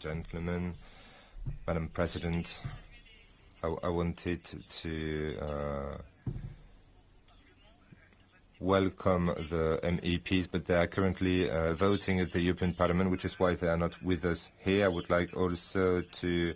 Gentlemen, Madam President, I wanted to welcome the MEPs, but they are currently voting at the European Parliament, which is why they are not with us here. I would like also to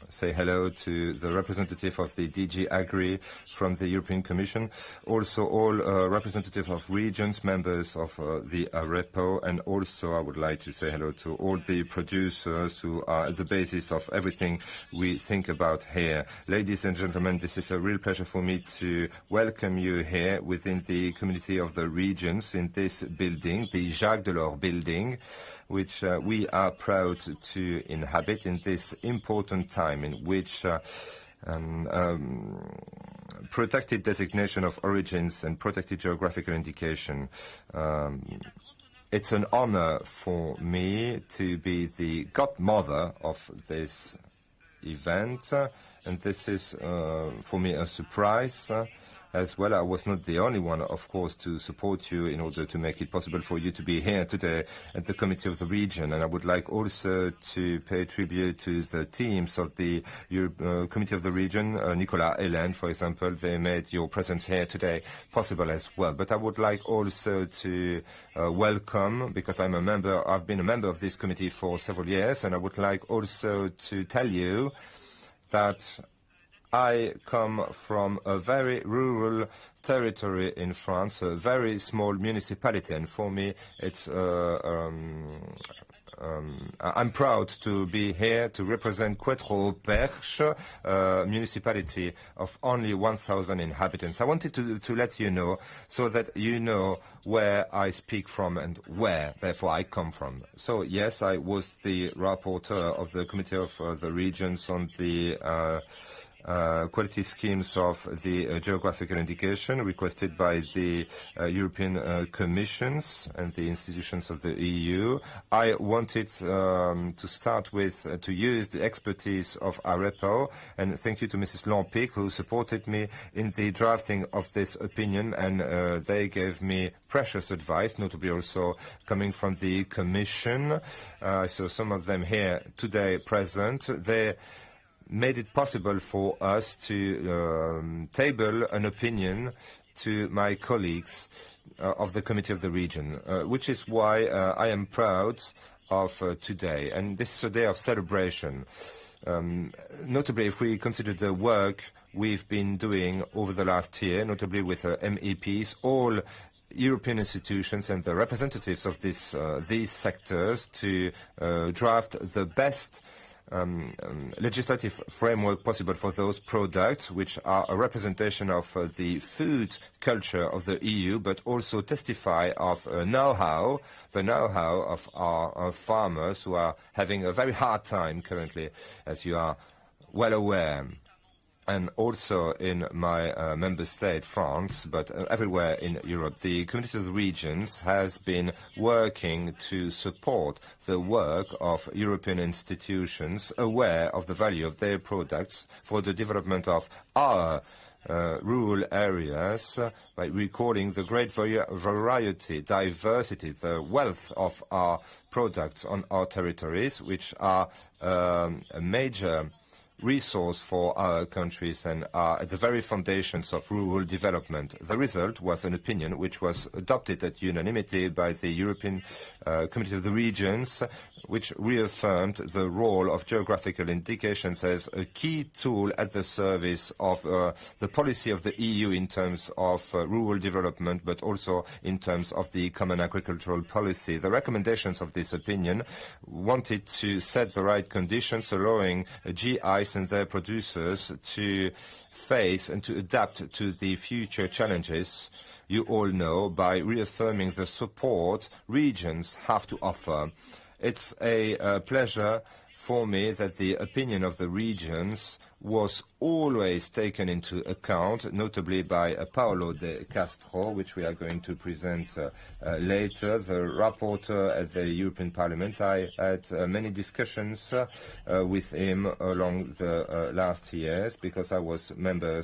say hello to the representative of the DG Agri from the European Commission, also all representatives of regions, members of the REPO, and also I would like to say hello to all the producers who are at the basis of everything we think about here. Ladies and gentlemen, this is a real pleasure for me to welcome you here within the Community of the Regions in this building, the Jacques Delors building, which we are proud to inhabit in this important time in which protected designation of origins and protected geographical indication. It's an honor for me to be the godmother of this event, and this is for me a surprise. As well, I was not the only one, of course, to support you in order to make it possible for you to be here today at the Committee of the Region. And I would like also to pay tribute to the teams of the Committee of the Region, Nicolas, Hélène, for example. They made your presence here today possible as well. But I would like also to welcome, because I've been a member of this committee for several years, and I would like also to tell you that I come from a very rural territory in France, a very small municipality, and for me it's I'm proud to be here to represent Quettro-Perche, a municipality of only 1,000 inhabitants. I wanted to let you know so that you know where I speak from and where, therefore, I come from. So, yes, I was the rapporteur of the Committee of the Regions on the quality schemes of the geographical indication requested by the European Commissions and the institutions of the EU. I wanted to start with to use the expertise of AREPO, and thank you to Mrs. Lampic, who supported me in the drafting of this opinion, and they gave me precious advice, notably also coming from the Commission. So some of them here today present. They made it possible for us to table an opinion to my colleagues of the Committee of the Region, which is why I am proud of today. And this is a day of celebration. Notably, if we consider the work we've been doing over the last year, notably with MEPs, all European institutions and the representatives of these sectors to draft the best legislative framework possible for those products which are a representation of the food culture of the EU, but also testify of the know-how of our farmers who are having a very hard time currently, as you are well aware. And also in my member state, France, but everywhere in Europe, the Community of the Regions has been working to support the work of European institutions aware of the value of their products for the development of our rural areas by recalling the great variety, diversity, the wealth of our products on our territories, which are a major resource for our countries and are at the very foundations of rural development. The result was an opinion which was adopted at unanimity by the European Committee of the Regions, which reaffirmed the role of geographical indications as a key tool at the service of the policy of the EU in terms of rural development, but also in terms of the common agricultural policy. The recommendations of this opinion wanted to set the right conditions, allowing GIs and their producers to face and to adapt to the future challenges you all know by reaffirming the support regions have to offer. It's a pleasure for me that the opinion of the regions was always taken into account, notably by Paolo de Castro, which we are going to present later, the rapporteur at the European Parliament. I had many discussions with him along the last years because I was member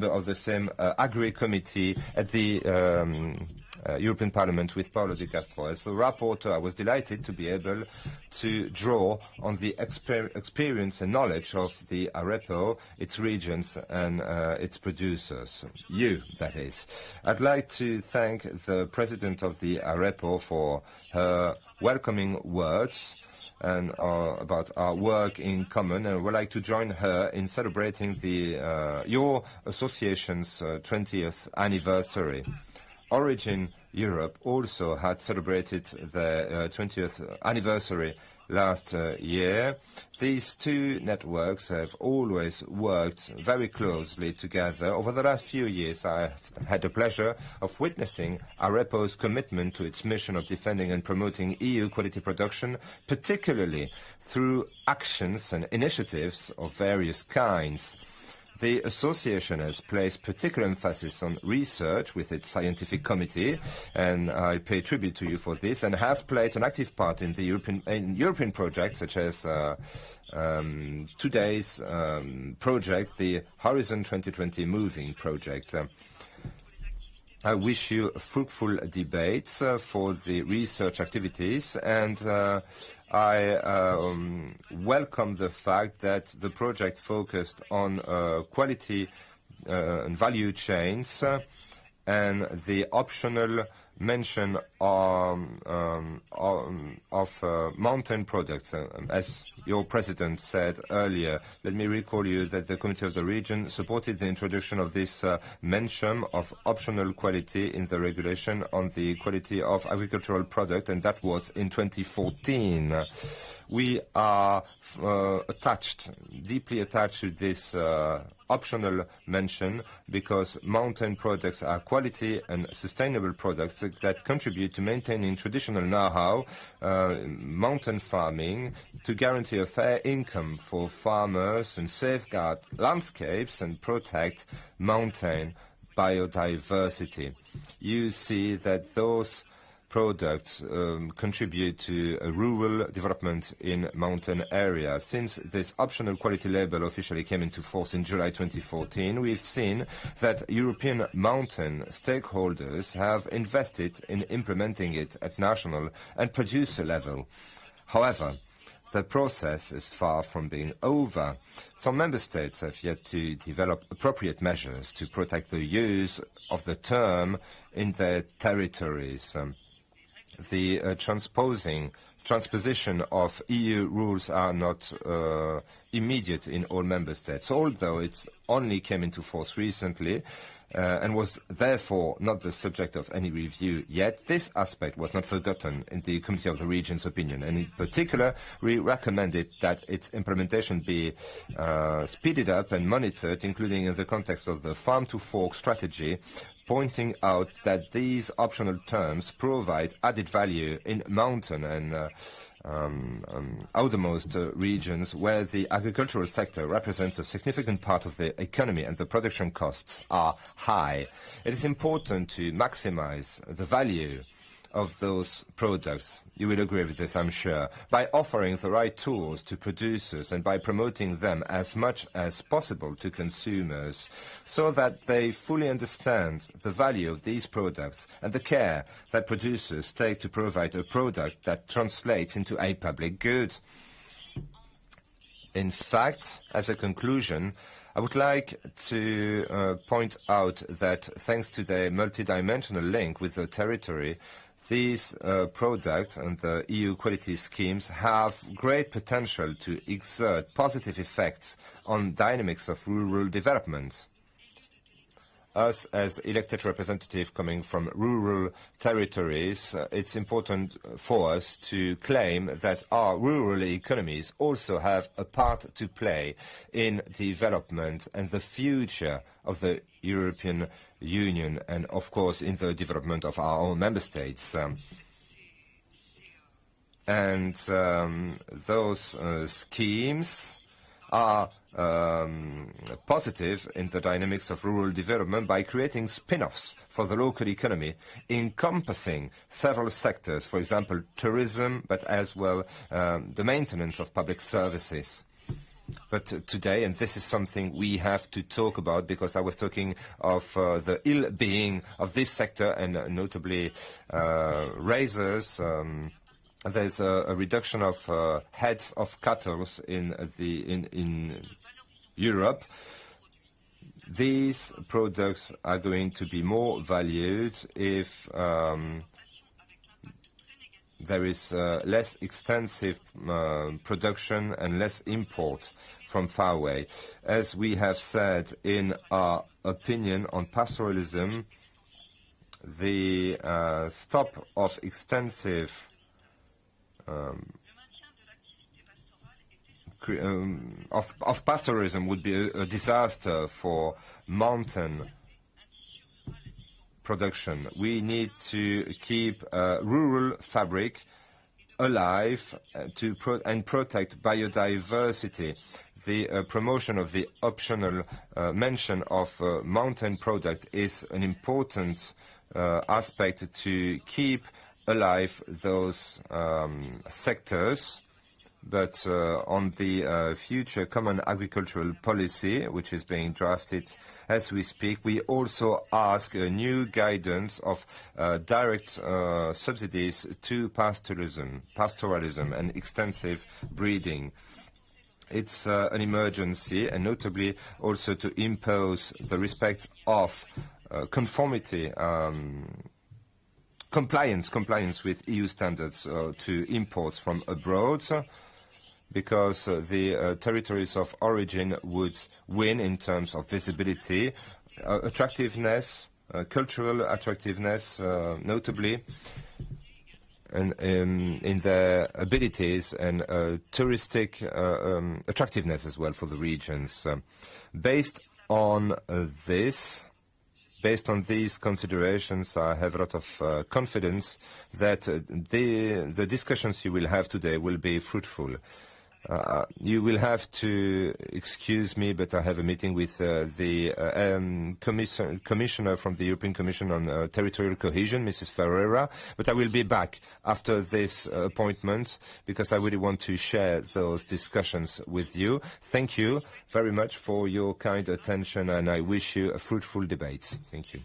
of the same Agri Committee at the European Parliament with Paulo Di Castro. As a rapporteur, I was delighted to be able to draw on the experience and knowledge of the Arepo, its regions and its producers. You, that is. I'd like to thank the President of the Arepo for her welcoming words and about our work in common, and I would like to join her in celebrating your association's 20th anniversary. Origin Europe also had celebrated their 20th anniversary last year. These two networks have always worked very closely together. Over the last few years, I have had the pleasure of witnessing Arepo's commitment to its mission of defending and promoting EU quality production, particularly through actions and initiatives of various kinds. The association has placed particular emphasis on research with its scientific committee, and I pay tribute to you for this, and has played an active part in the European projects, such as today's project, the Horizon 2020 Moving project. I wish you fruitful debates for the research activities, and I welcome the fact that the project focused on quality and value chains and the optional mention of mountain products. As your president said earlier, let me recall you that the Committee of the Region supported the introduction of this mention of optional quality in the regulation on the quality of agricultural product, and that was in 2014. We are deeply attached to this optional mention because mountain products are quality and sustainable products that contribute to maintaining traditional know-how, mountain farming, to guarantee a fair income for farmers and safeguard landscapes and protect mountain biodiversity. You see that those products contribute to rural development in mountain areas. Since this optional quality label officially came into force in July 2014, we've seen that European mountain stakeholders have invested in implementing it at national and producer level. However, the process is far from being over. Some member states have yet to develop appropriate measures to protect the use of the term in their territories. The transposition of EU rules are not immediate in all member states, although it only came into force recently and was therefore not the subject of any review yet. This aspect was not forgotten in the Committee of the Regions' opinion, and in particular we recommended that its implementation be speeded up and monitored, including in the context of the farm-to-fork strategy, pointing out that these optional terms provide added value in mountain and outermost regions where the agricultural sector represents a significant part of the economy and the production costs are high. It is important to maximize the value of those products. You will agree with this, I'm sure, by offering the right tools to producers and by promoting them as much as possible to consumers so that they fully understand the value of these products and the care that producers take to provide a product that translates into a public good. In fact, as a conclusion, I would like to point out that thanks to the multidimensional link with the territory, these products and the EU quality schemes have great potential to exert positive effects on dynamics of rural development. Us, as elected representatives coming from rural territories, it's important for us to claim that our rural economies also have a part to play in development and the future of the European Union and, of course, in the development of our own member states. Those schemes are positive in the dynamics of rural development by creating spin-offs for the local economy, encompassing several sectors, for example, tourism, but as well the maintenance of public services. But today, and this is something we have to talk about, because I was talking of the ill-being of this sector, and notably razors. There's a reduction of heads of cattle in Europe. These products are going to be more valued if there is less extensive production and less import from far away. As we have said in our opinion on pastoralism, the stop of extensive of pastoralism would be a disaster for mountain production. We need to keep rural fabric alive and protect biodiversity. The promotion of the optional mention of mountain product is an important aspect to keep alive those sectors. But on the future common agricultural policy, which is being drafted as we speak, we also ask a new guidance of direct subsidies to pastoralism and extensive breeding. It's an emergency, and notably also to impose the respect of conformity, compliance with EU standards to imports from abroad, because the territories of origin would win in terms of visibility, attractiveness, cultural attractiveness, notably, and in their abilities and touristic attractiveness as well for the regions. Based on these considerations, I have a lot of confidence that the discussions you will have today will be fruitful. You will have to excuse me, but I have a meeting with the Commissioner from the European Commission on Territorial Cohesion, Mrs. Ferreira, but I will be back after this appointment because I really want to share those discussions with you. Thank you very much for your kind attention, and I wish you a fruitful debate. Thank you.